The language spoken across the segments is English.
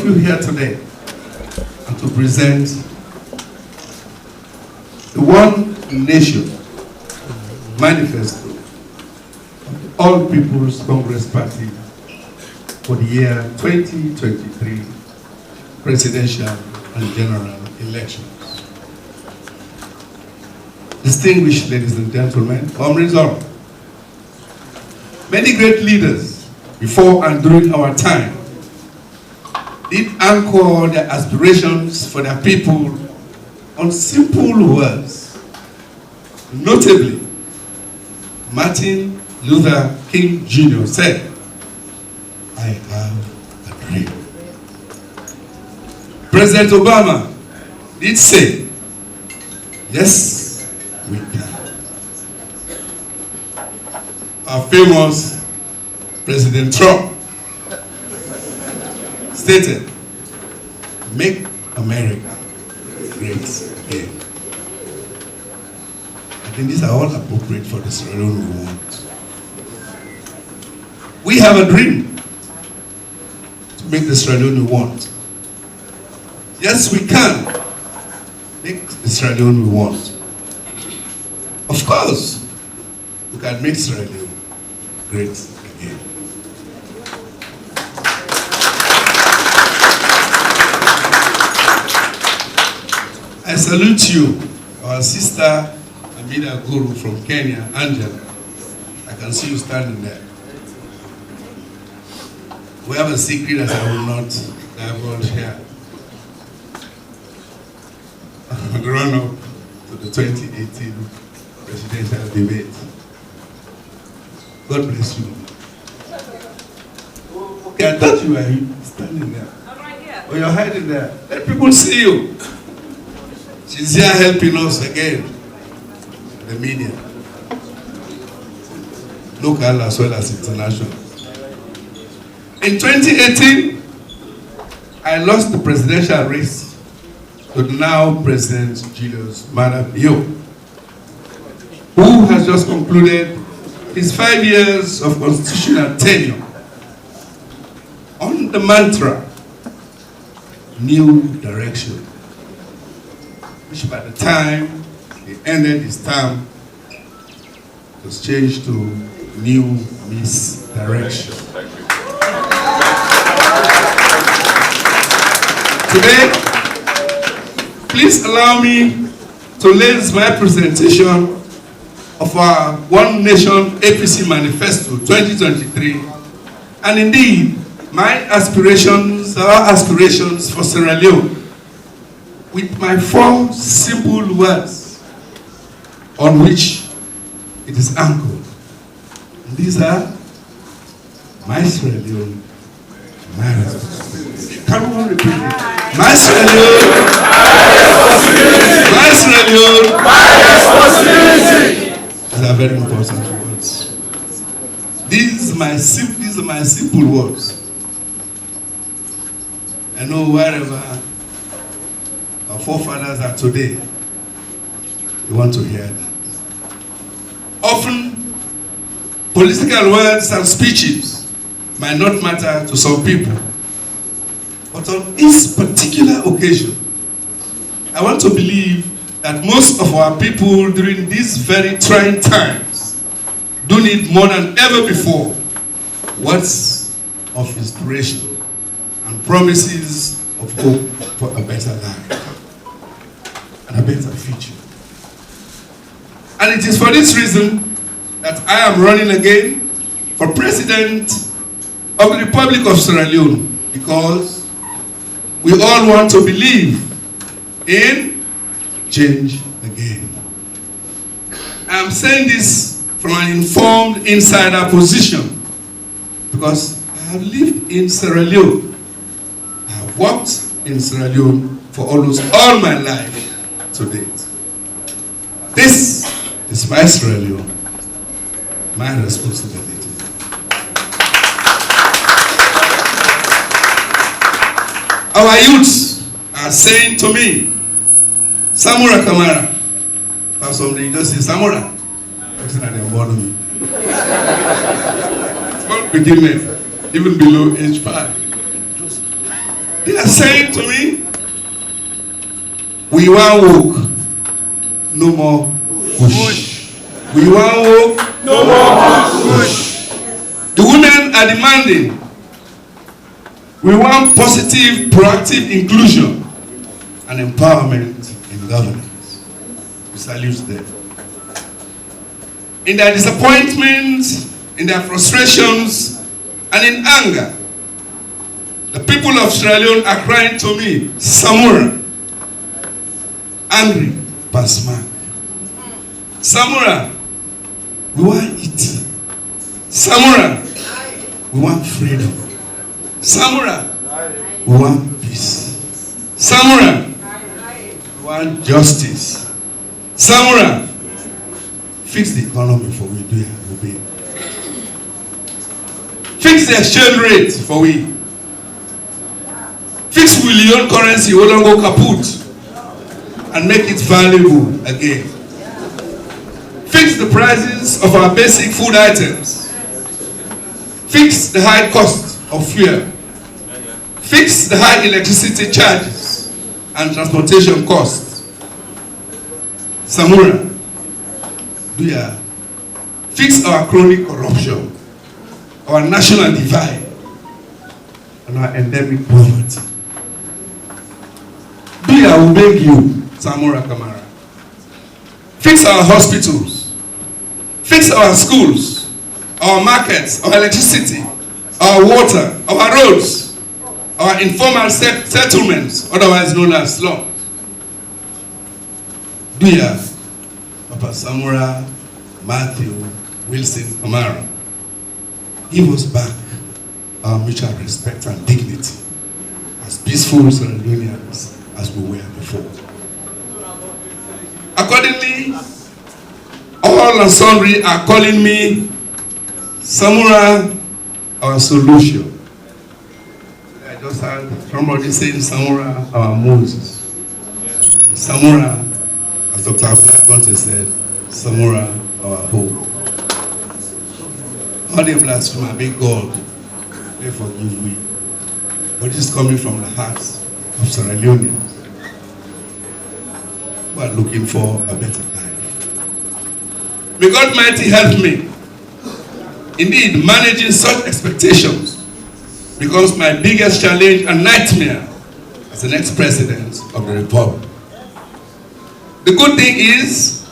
you here today and to present the One Nation Manifesto of the All People's Congress Party for the year 2023 presidential and general elections. Distinguished ladies and gentlemen, comrades all, many great leaders before and during our time did anchor their aspirations for their people on simple words. Notably, Martin Luther King Jr. said, "I have a dream." President Obama did say, "Yes, we can." Our famous President Trump stated, "Make America great again." I think these are all appropriate for the Sierra Leone we want. We have a dream to make the Sierra Leone we want. Yes, we can make the Sierra Leone we want. Of course, we can make Sierra Leone great again. I salute you, our sister Amida Guru from Kenya, Angela. I can see you standing there. We have a secret that I will not divulge here. The run-up to the 2018 presidential debate. God bless you. Okay, I thought you were standing there. I'm right here. Oh, you're hiding there. Let people see you. She's here helping us again. The media. Local as well as international. In 2018, I lost the presidential race to the now President Julius Maada Bio, who has just concluded his 5 years of constitutional tenure on the mantra, new direction, which by the time he ended his term was changed to new misdirection. Today, please allow me to lace my presentation of our One Nation APC Manifesto 2023, and indeed my aspirations, our aspirations for Sierra Leone, with my 4 simple words on which it is anchored. And these are my Sierra Leone, my responsibility. Can we all repeat it? My Sierra Leone, my Sierra Leone, my responsibility. These are very important words. These are my simple words. I know wherever our forefathers are today, we want to hear that. Often, political words and speeches might not matter to some people, but on this particular occasion, I want to believe that most of our people during these very trying times do need more than ever before words of inspiration and promises of hope for a better life and a better future. And it is for this reason that I am running again for President of the Republic of Sierra Leone, because we all want to believe in change again. I am saying this from an informed insider position because I have lived in Sierra Leone. I have worked in Sierra Leone for almost all my life to date. This is my Sierra Leone, my responsibility. Our youths are saying to me, Samura Kamara. For some they just say Samura. Looking at them, bother me. Small beginner, even below age 5. They are saying to me, we want work, no more push. We want work, no more push. The women are demanding, we want positive, proactive inclusion and empowerment in governance. We salute them. In their disappointment, in their frustrations, and in anger, the people of Sierra Leone are crying to me, Samura, angry, Basma. Samura, we want it. Samura, we want freedom. Samura, we want peace. Samura, we want justice. Samura, fix the economy for we do obey. Fix the exchange rate for we. Fix William currency, we don't go kaput, and make it valuable again. Fix the prices of our basic food items. Fix the high cost of fuel. Fix the high electricity charges and transportation costs. Samura, fix our chronic corruption, our national divide, and our endemic poverty. I will beg you, Samura Kamara. Fix our hospitals. Fix our schools, our markets, our electricity, our water, our roads, our informal settlements, otherwise known as slums. Papa Samura, Matthew, Wilson, Kamara, give us back our mutual respect and dignity as peaceful Sierra Leoneans as we were before. Accordingly, all and sundry are calling me Samura, our solution. I just heard somebody saying Samura, our Moses. Samura, as Dr. Abdul said, Samura, our hope. All the blasphemy, big God, they forgive me. But it's coming from the hearts of Sierra Leoneans who are looking for a better life. May God mighty help me. Indeed, managing such expectations becomes my biggest challenge and nightmare as the next president of the Republic. The good thing is,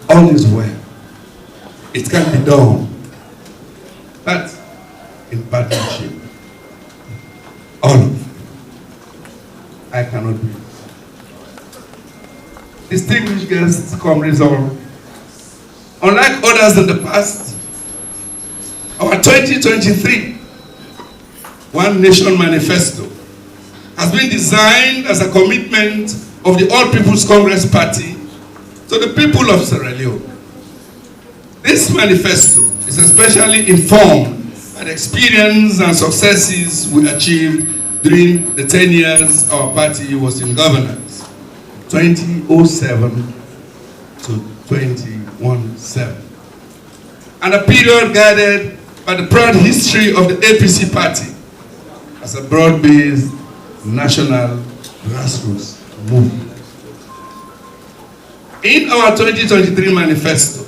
all is well. It can be done, but in partnership. All of it. I cannot do it. Distinguished guests, comrades, all. Unlike others in the past, our 2023 One Nation Manifesto has been designed as a commitment of the All People's Congress Party to the people of Sierra Leone. This manifesto is especially informed by the experience and successes we achieved during the 10 years our party was in governance, 2007 to 2017, and a period guided by the proud history of the APC party as a broad-based national grassroots movement. In our 2023 manifesto,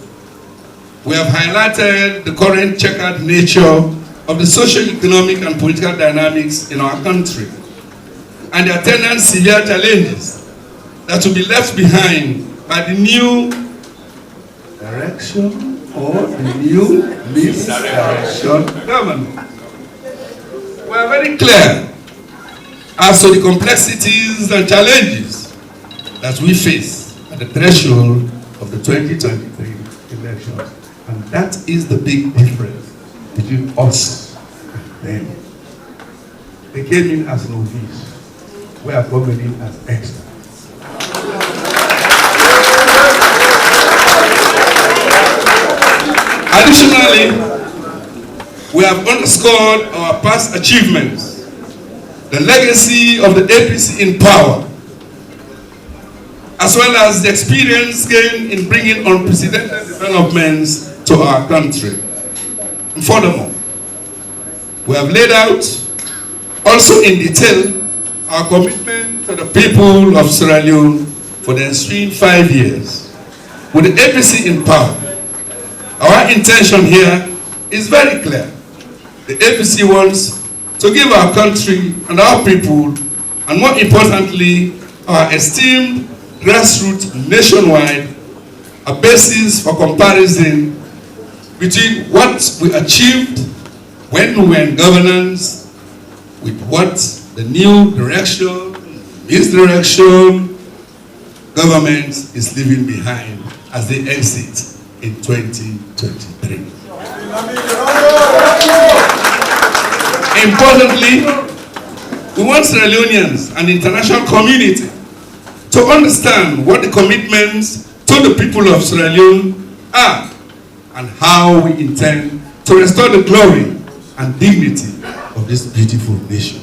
we have highlighted the current checkered nature of the socio-economic and political dynamics in our country and the attendant severe challenges that will be left behind by the new direction or the new misdirection government. We are very clear as to the complexities and challenges that we face at the threshold of the 2023 elections. And that is the big difference between us and them. They came in as novices. We are coming in as experts. Additionally, we have underscored our past achievements, the legacy of the APC in power, as well as the experience gained in bringing unprecedented developments to our country. And furthermore, we have laid out Also in detail, our commitment to the people of Sierra Leone for the ensuing 5 years. With the APC in power, our intention here is very clear. The APC wants to give our country and our people, and more importantly, our esteemed grassroots nationwide, a basis for comparison between what we achieved when we were in governance with what the new direction, misdirection government is leaving behind as they exit in 2023. Importantly, we want Sierra Leoneans and the international community to understand what the commitments to the people of Sierra Leone are and how we intend to restore the glory and dignity of this beautiful nation.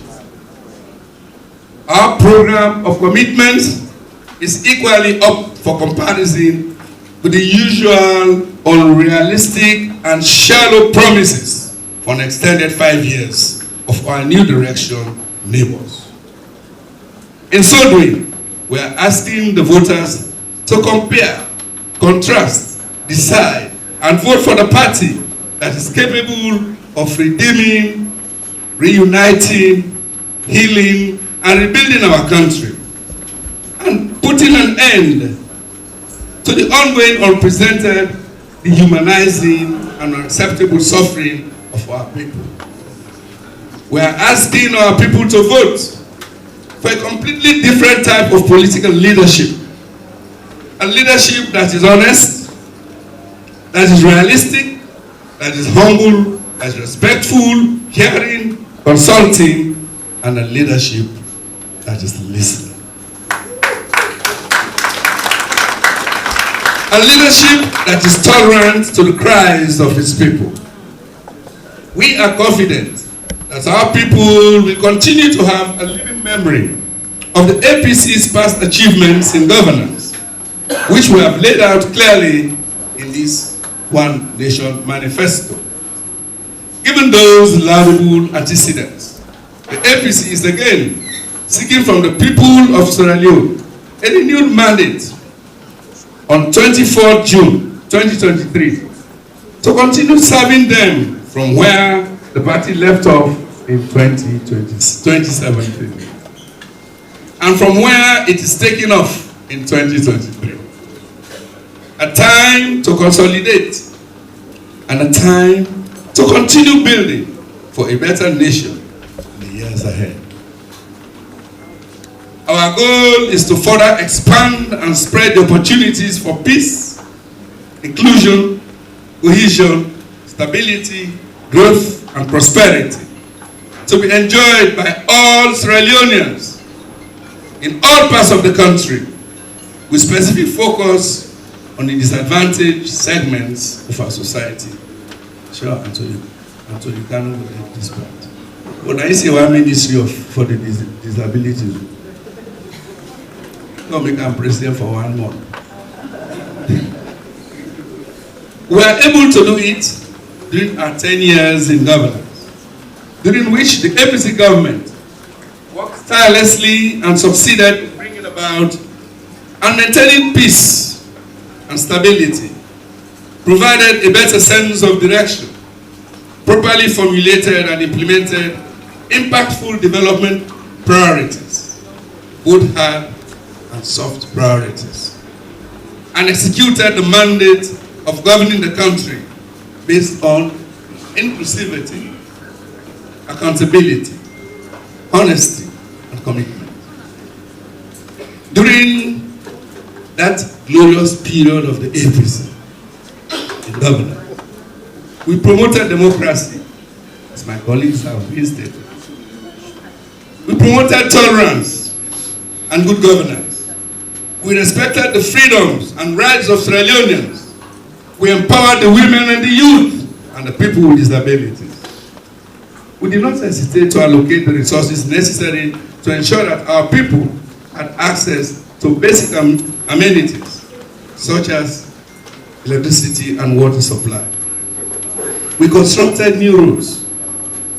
Our program of commitments is equally up for comparison with the usual unrealistic and shallow promises for an extended 5 years of our new direction neighbors. In so doing, we are asking the voters to compare, contrast, decide, and vote for the party that is capable of redeeming, reuniting, healing, and rebuilding our country, and putting an end to the ongoing, unprecedented, dehumanizing, and unacceptable suffering of our people. We are asking our people to vote for a completely different type of political leadership. A leadership that is honest, that is realistic, that is humble, that is respectful, caring, consulting, and a leadership that is listening. A leadership that is tolerant to the cries of its people. We are confident that our people will continue to have a living memory of the APC's past achievements in governance, which we have laid out clearly in this One Nation Manifesto. Given those laudable antecedents, the APC is again seeking from the people of Sierra Leone a renewed mandate on 24 June 2023 to continue serving them from where the party left off in 2017 and from where it is taking off in 2023. A time to consolidate and a time to continue building for a better nation in the years ahead. Our goal is to further expand and spread the opportunities for peace, inclusion, cohesion, stability, growth, and prosperity to be enjoyed by all Sierra Leoneans in all parts of the country, with specific focus on the disadvantaged segments of our society. Sure, Antonio Kanu will take this part. But I see one ministry for the disabilities. Don't make them president for 1 month. We are able to do it during our 10 years in governance, during which the APC government worked tirelessly and succeeded in bringing about and maintaining peace and stability, provided a better sense of direction, properly formulated and implemented impactful development priorities, both hard and soft priorities, and executed the mandate of governing the country based on inclusivity, accountability, honesty, and commitment. During that glorious period of the APC in governance, we promoted democracy, as my colleagues have stated. We promoted tolerance and good governance. We respected the freedoms and rights of Sierra Leoneans. We empowered the women and the youth and the people with disabilities. We did not hesitate to allocate the resources necessary to ensure that our people had access to basic amenities such as electricity and water supply. We constructed new roads,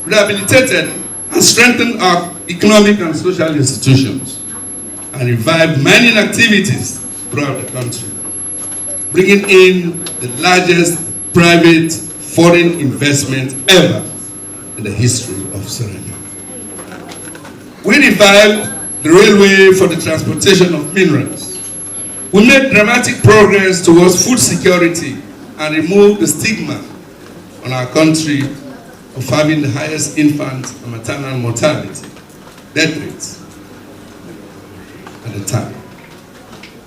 rehabilitated and strengthened our economic and social institutions, and revived mining activities throughout the country, bringing in the largest private foreign investment ever in the history of Sierra Leone. We revived the railway for the transportation of minerals. We made dramatic progress towards food security and removed the stigma on our country of having the highest infant and maternal mortality, death rates at the time.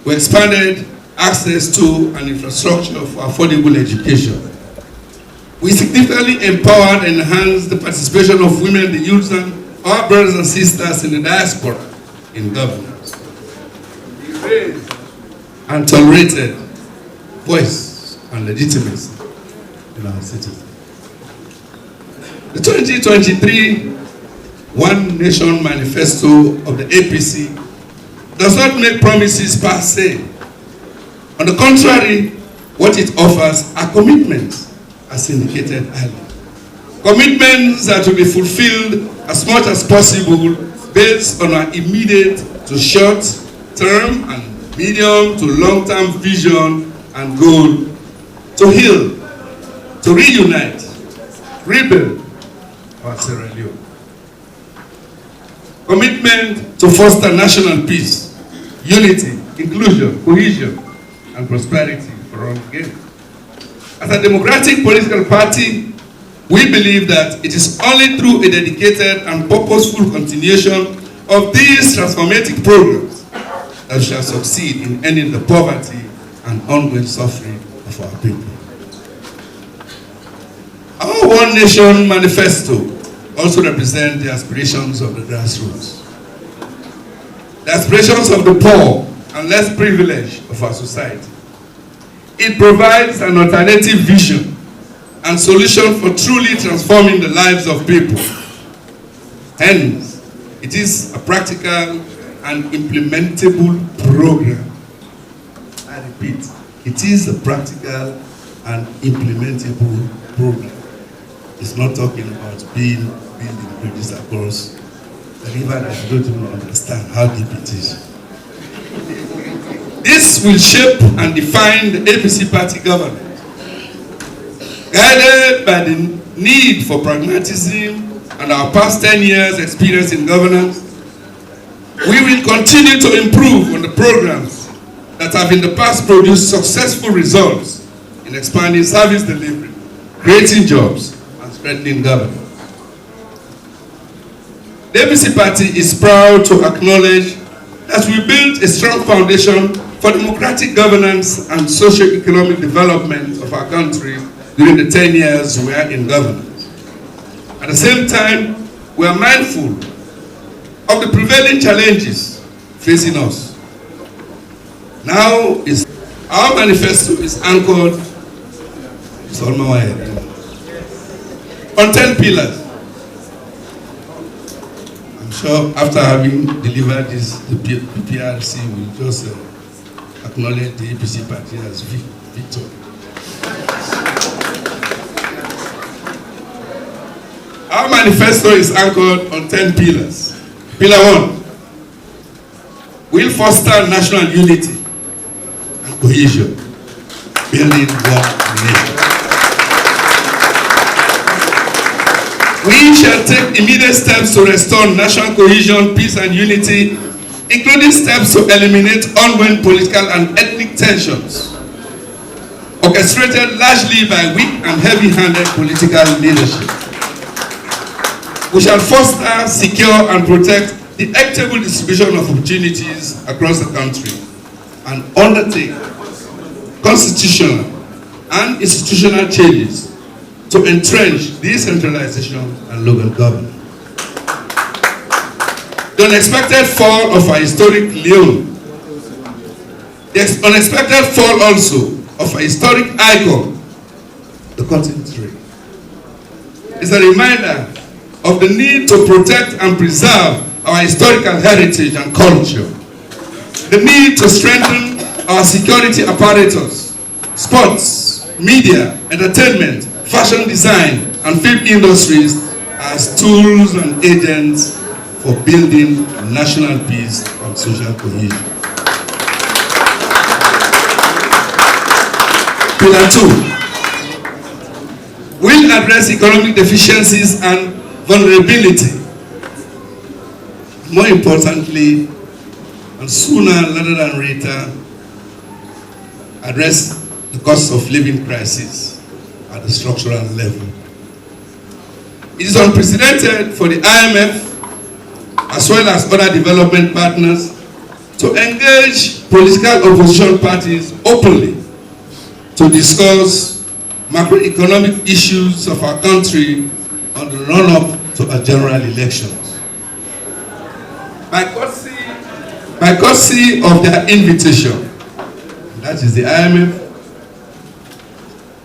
We expanded access to and infrastructure for affordable education. We significantly empowered and enhanced the participation of women, the youth, and our brothers and sisters in the diaspora in governance. We raised and tolerated voice and legitimacy in our citizens. The 2023 One Nation Manifesto of the APC does not make promises per se. On the contrary, what it offers are commitments, as indicated earlier. Commitments that will be fulfilled as much as possible based on our immediate to short-term and medium to long-term vision and goal to heal, to reunite, rebuild our Sierra Leone. Commitment to foster national peace, unity, inclusion, cohesion, and prosperity for all again. As a democratic political party, we believe that it is only through a dedicated and purposeful continuation of these transformative programs that we shall succeed in ending the poverty and ongoing suffering of our people. Our One Nation Manifesto also represents the aspirations of the grassroots, the aspirations of the poor and less privileged of our society. It provides an alternative vision and solution for truly transforming the lives of people. Hence, it is a practical and implementable program. I repeat, it is a practical and implementable program. It's not talking about building bridges across the river that you don't even understand how deep it is. This will shape and define the APC party government, guided by the need for pragmatism and our past 10 years experience in governance. We will continue to improve on the programs that have in the past produced successful results in expanding service delivery, creating jobs, and strengthening governance. The APC party is proud to acknowledge that we built a strong foundation for democratic governance and socio-economic development of our country during the 10 years we are in governance. At the same time, we are mindful of the prevailing challenges facing us. Now, our manifesto is anchored on 10 pillars. I'm sure after having delivered this, the PRC will just acknowledge the APC party as victor. Our manifesto is anchored on 10 pillars. Pillar 1, we'll foster national unity and cohesion, building one nation. We shall take immediate steps to restore national cohesion, peace and unity, including steps to eliminate ongoing political and ethnic tensions, orchestrated largely by weak and heavy-handed political leadership. We shall foster, secure, and protect the equitable distribution of opportunities across the country and undertake constitutional and institutional changes to entrench decentralization and local government. The unexpected fall of our historic Leone, the unexpected fall also of a historic icon, the cotton tree, is a reminder of the need to protect and preserve our historical heritage and culture, the need to strengthen our security apparatus, sports, media, entertainment, fashion design, and film industries as tools and agents for building national peace and social cohesion. Pillar 2 will address economic deficiencies and vulnerability. More importantly, and sooner rather than later, address the cost of living crisis at the structural level. It is unprecedented for the IMF, as well as other development partners, to engage political opposition parties openly to discuss macroeconomic issues of our country on the run-up to a general elections. By courtesy of their invitation, that is the IMF,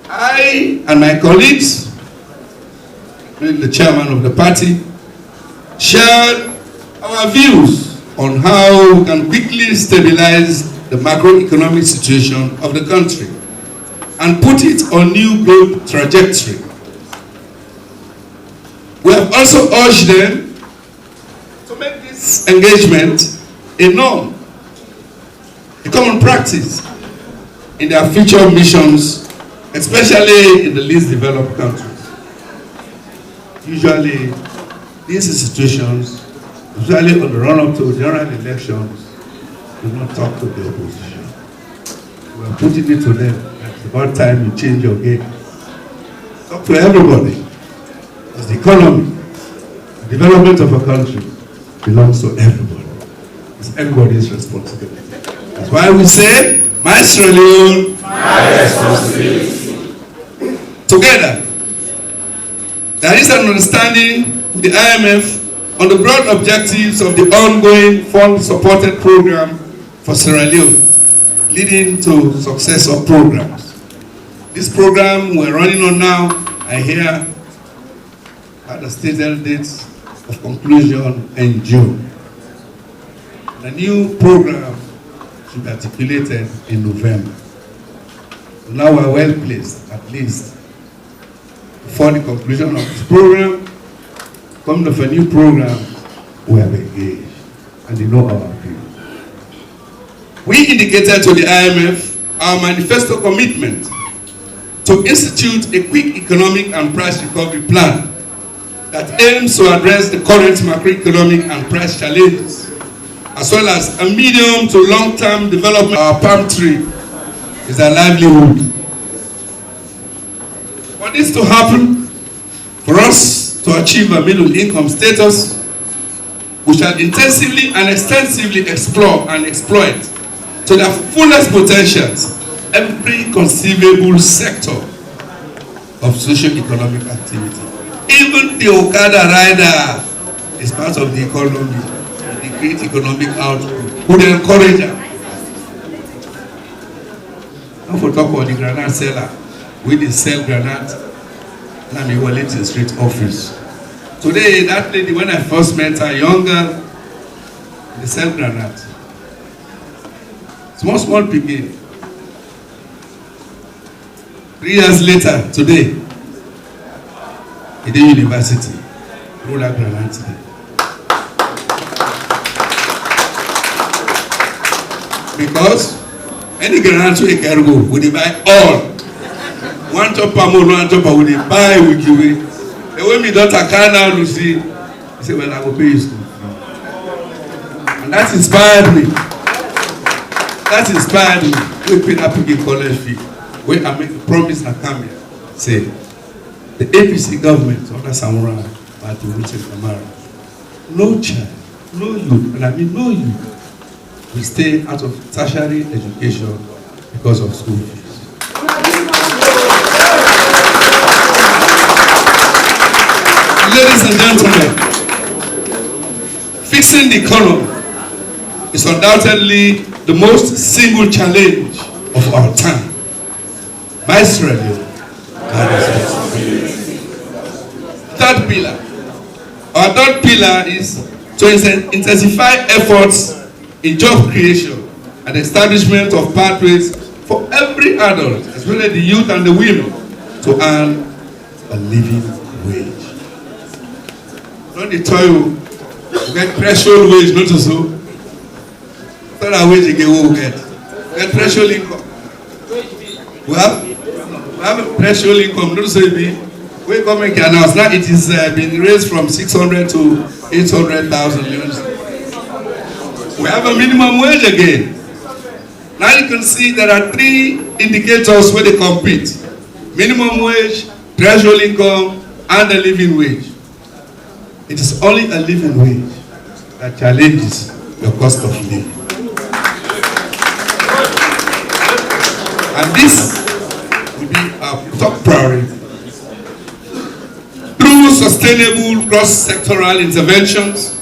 I and my colleagues, including the chairman of the party, shared our views on how we can quickly stabilize the macroeconomic situation of the country and put it on new growth trajectory. We have also urged them to make this engagement a norm, a common practice in their future missions, especially in the least developed countries. Usually, these institutions, usually on the run-up to general elections, do not talk to the opposition. We are putting it to them. It's about time you change your game. Talk to everybody. Because the economy, the development of a country belongs to everybody. It's everybody's responsibility. That's why we say, my Sierra Leone, my responsibility. Together, there is an understanding with the IMF on the broad objectives of the ongoing fund-supported program for Sierra Leone, leading to success of programs. This program we're running on now, I hear, had a stated date of conclusion in June. The new program should be articulated in November. So now we're well placed, at least, before the conclusion of this program. Coming of a new program, we have engaged, and they know our view. We indicated to the IMF our manifesto commitment to institute a quick economic and price recovery plan that aims to address the current macroeconomic and price challenges, as well as a medium to long-term development. Our palm tree is our livelihood. For this to happen, for us to achieve a middle income status, we shall intensively and extensively explore and exploit to their fullest potentials every conceivable sector of socio-economic activity. Even the Okada rider is part of the economy, the great economic output. Would encourage them. Don't for talk about the granite seller. We did sell granite. Now we went to the street office. Today, that lady, when I first met her, younger, they sell granite. Small picking. 3 years later, today, in the university, rural granite today. Because any granite we can go, we buy all. One chopper more, one chopper, we buy, we give it. The way my daughter can now, you see, he said, well, I will pay you school. And that inspired me. That inspired me. We paid up to give college fee. When I make a promise and come here, say, the APC government under Samurai, but to Richard Kamara, no child, no youth, and I mean no youth, will stay out of tertiary education because of school fees. Ladies and gentlemen, fixing the economy is undoubtedly the most single challenge of our time. My Sierra Leone, third pillar. Our third pillar is to intensify efforts in job creation and establishment of pathways for every adult, especially the youth and the women, to earn a living wage. Not the toil. We get threshold wage, not so. Not a wage again we get. We get threshold income. We have a threshold income, not so be. We government can announce now it is been raised from 600 to 800,000. We have a minimum wage again. Now you can see there are three indicators where they compete: minimum wage, threshold income, and the living wage. It is only a living wage that challenges the cost of living. And this will be our top priority. Through sustainable cross-sectoral interventions,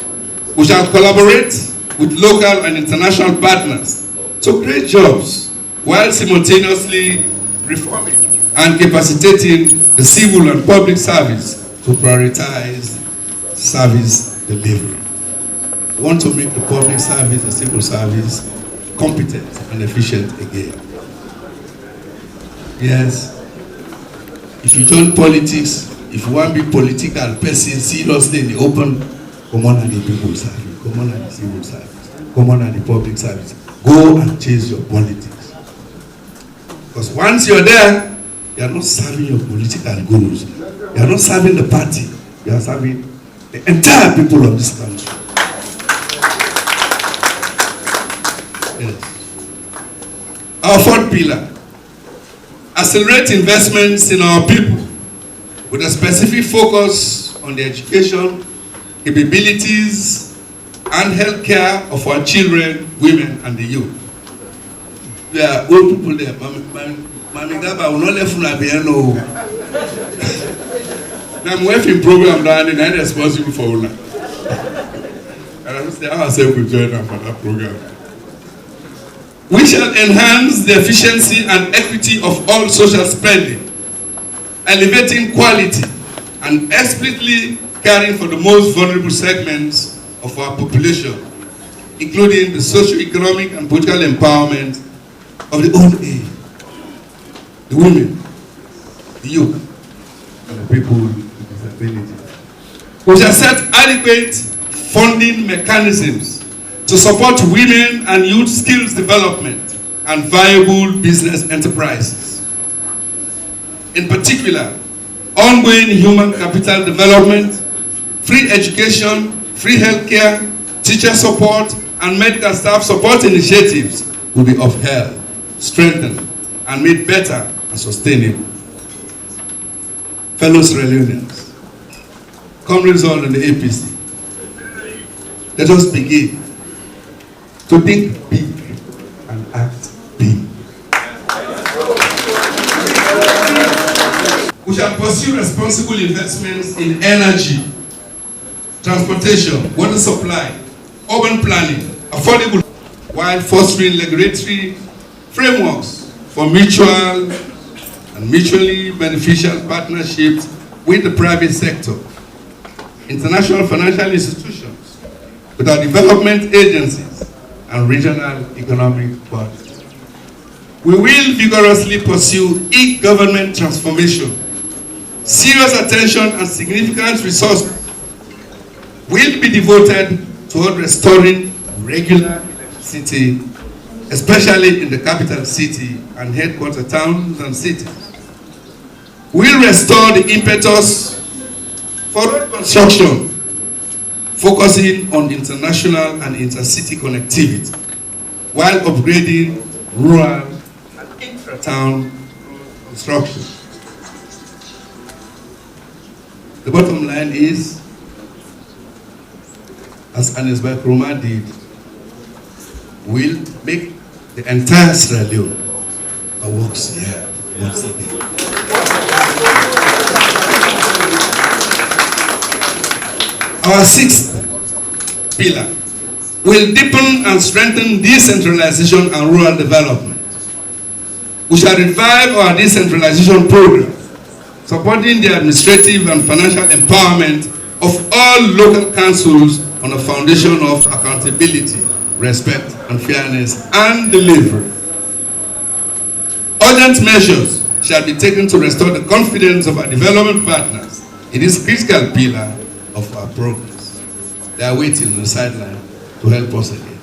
we shall collaborate with local and international partners to create jobs while simultaneously reforming and capacitating the civil and public service to prioritize service delivery. We want to make the public service, the civil service, competent and efficient again. Yes, if you join politics, if you want to be political person seriously in the open, come on and the people service, come on and the civil service, come on and the public service. Go and chase your politics. Because once you're there, you are not serving your political goals. You are not serving the party. You are serving the entire people of this country. Yes. Our fourth pillar: accelerate investments in our people with a specific focus on the education, capabilities, and health care of our children, women, and the youth. There are old people there. Mami Gaba will not let from la piano. I'm working program down and I'm responsible for una. And I say ourselves will join them for that program. We shall enhance the efficiency and equity of all social spending, elevating quality and explicitly caring for the most vulnerable segments of our population, including the socio-economic and political empowerment of the old age, the women, the youth, and the people with disabilities. We shall set adequate funding mechanisms to support women and youth skills development and viable business enterprises. In particular, ongoing human capital development, free education, free healthcare, teacher support, and medical staff support initiatives will be upheld, strengthened, and made better and sustainable. Fellow Sierra Leoneans, comrades all in the APC, let us begin to think big and act big. We shall pursue responsible investments in energy, transportation, water supply, urban planning, affordable, while fostering regulatory frameworks for mutual and mutually beneficial partnerships with the private sector, international financial institutions, with our development agencies, and regional economic bodies. We will vigorously pursue e-government transformation. Serious attention and significant resources will be devoted toward restoring regular electricity, especially in the capital city and headquarter towns and cities. We'll restore the impetus for road construction, focusing on international and intercity connectivity, while upgrading rural and intra-town construction. The bottom line is, as Anis Bakroma did, will make the entire Sierra Leone a works here once again. Our sixth pillar will deepen and strengthen decentralization and rural development. We shall revive our decentralization program, supporting the administrative and financial empowerment of all local councils on a foundation of accountability, respect and fairness, and delivery. Urgent measures shall be taken to restore the confidence of our development partners in this critical pillar of our progress. They are waiting on the sideline to help us again.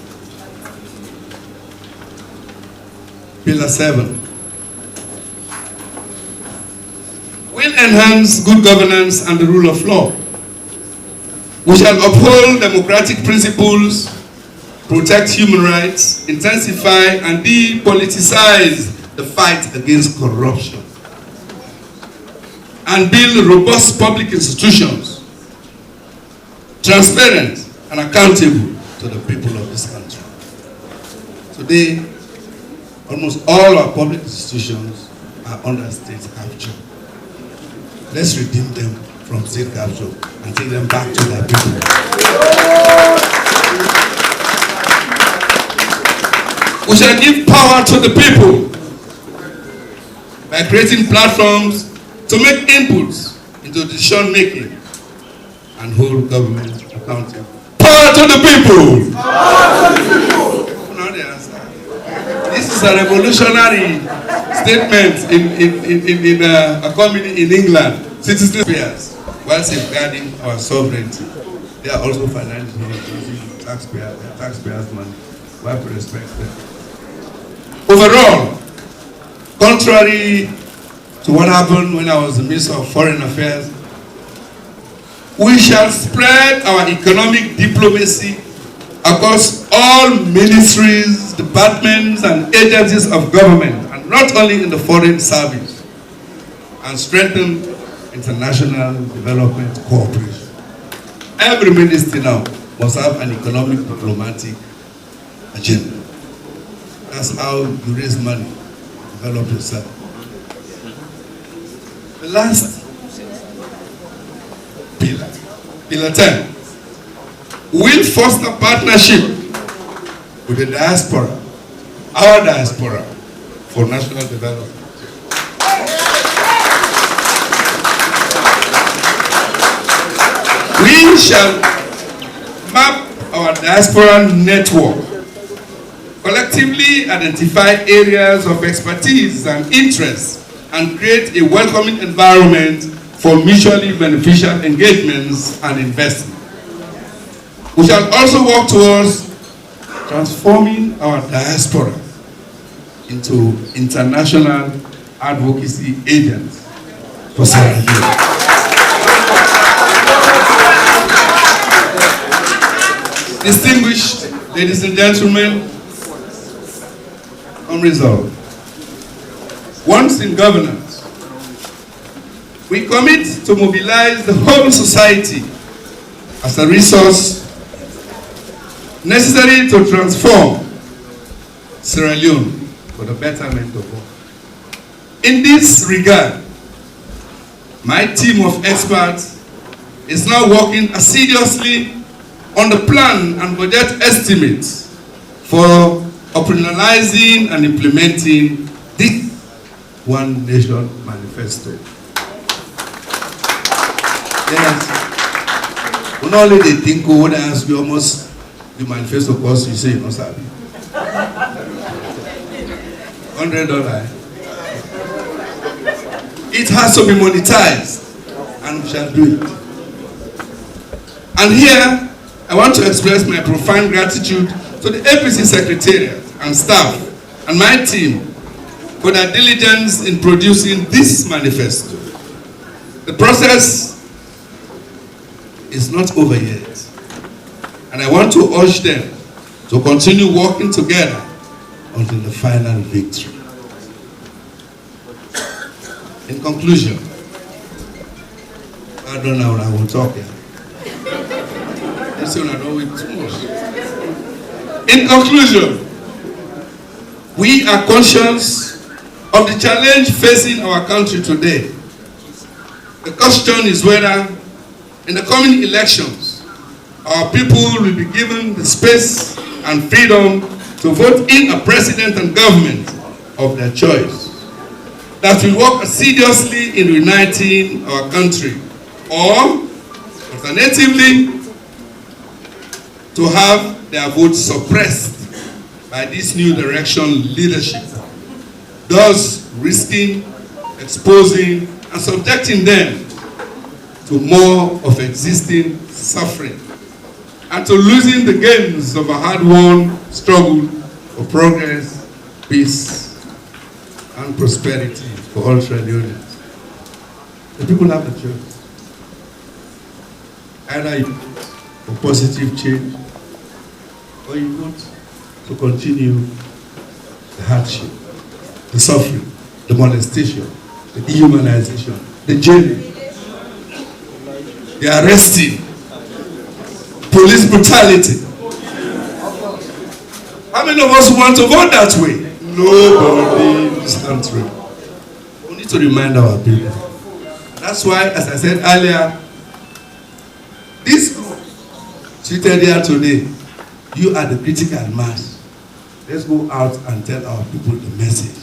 Pillar 7. Will enhance good governance and the rule of law. We shall uphold democratic principles, protect human rights, intensify and depoliticize the fight against corruption, and build robust public institutions, transparent and accountable to the people of this country. Today, almost all our public institutions are under state capture. Let's redeem them from state capture and take them back to their people. We shall give power to the people by creating platforms to make inputs into decision making and hold government accountable. Power to the people! Power to the people! Now they answer. This is a revolutionary statement in a community in England. Citizens affairs, while safeguarding our sovereignty, they are also financially using taxpayers' money. We have to respect them. Overall, contrary to what happened when I was the Minister of Foreign Affairs, we shall spread our economic diplomacy across all ministries, departments, and agencies of government, and not only in the foreign service, and strengthen international development cooperation. Every ministry now must have an economic diplomatic agenda. That's how you raise money, develop yourself. The last pillar, pillar 10, will foster partnership with the diaspora, our diaspora, for national development. We shall map our diaspora network, collectively identify areas of expertise and interest, and create a welcoming environment for mutually beneficial engagements and investment. We shall also work towards transforming our diaspora into international advocacy agents for Sierra Leone. Distinguished ladies and gentlemen, unresolved. Once in governance, we commit to mobilize the whole society as a resource necessary to transform Sierra Leone for the betterment of all. In this regard, my team of experts is now working assiduously on the plan and budget estimates for operationalizing and implementing this One Nation Manifesto. Yes. When only they think when I ask you almost the manifesto cost, you say you must have it. $100. It has to be monetized, and we shall do it. And here, I want to express my profound gratitude to the APC Secretariat and staff and my team for their diligence in producing this manifesto. The process is not over yet, and I want to urge them to continue working together until the final victory. In conclusion, I don't know what I will talk here. In conclusion, we are conscious of the challenge facing our country today. The question is whether in the coming elections, our people will be given the space and freedom to vote in a president and government of their choice that will work assiduously in uniting our country, or alternatively, to have their votes suppressed by this new direction leadership, thus risking exposing and subjecting them to more of existing suffering and to losing the gains of a hard-won struggle for progress, peace, and prosperity for all Sierra Leoneans. The people have a choice. Either you vote for positive change, or you vote to continue the hardship, the suffering, the molestation, the dehumanization, the jailing, the arresting, police brutality. How many of us want to vote that way? Nobody in this country. We need to remind our people. That's why, as I said earlier, this group seated here today, you are the critical mass. Let's go out and tell our people the message.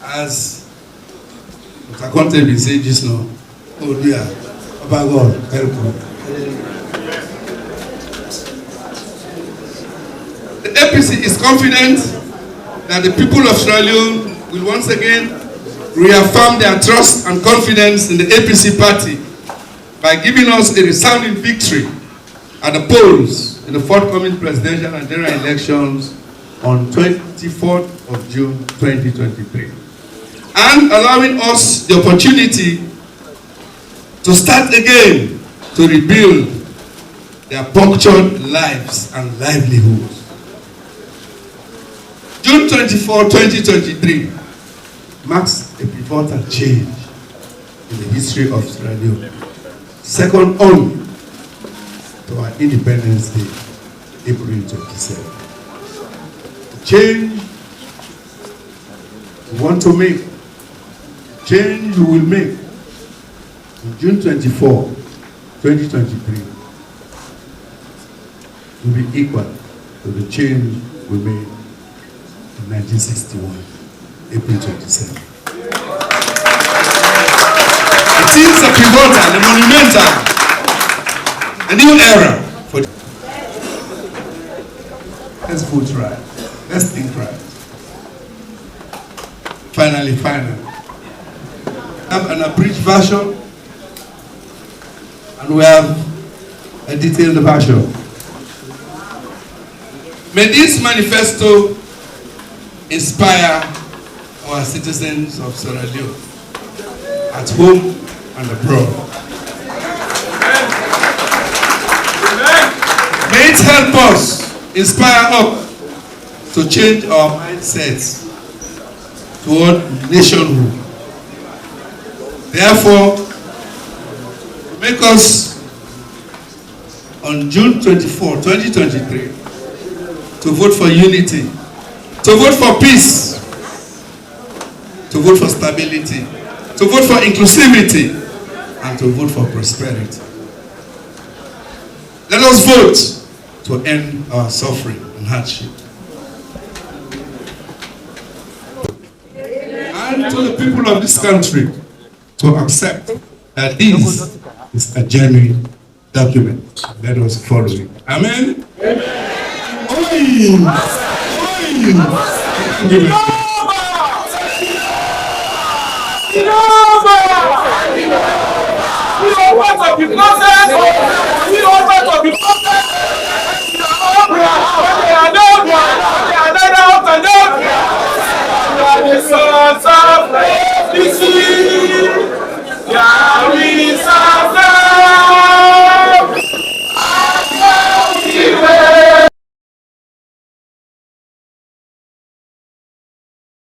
As Dr. Conte will say just now, oh dear, Papa God, help me. The APC is confident that the people of Sierra Leone will once again reaffirm their trust and confidence in the APC party by giving us a resounding victory at the polls in the forthcoming presidential and general elections on 24th of June 2023. And allowing us the opportunity to start again to rebuild their punctured lives and livelihoods. June 24, 2023 marks a pivotal change in the history of Sierra Leone, second only to our Independence Day, April 27. The change we want to make, change we will make on June 24, 2023 will be equal to the change we made in 1961, April 27. It is a pivotal, a monumental, a new era for the... Let's vote right. Let's think right. Finally. I have an abridged version and we have a detailed version. May this manifesto inspire our citizens of Sierra Leone at home and abroad. May it help us, inspire us to change our mindsets toward nationhood. Therefore, make us on June 24, 2023 to vote for unity, to vote for peace, to vote for stability, to vote for inclusivity, and to vote for prosperity. Let us vote to end our suffering and hardship. And to the people of this country to accept that this is a genuine document. Let us follow it. Amen? Amen. Oi!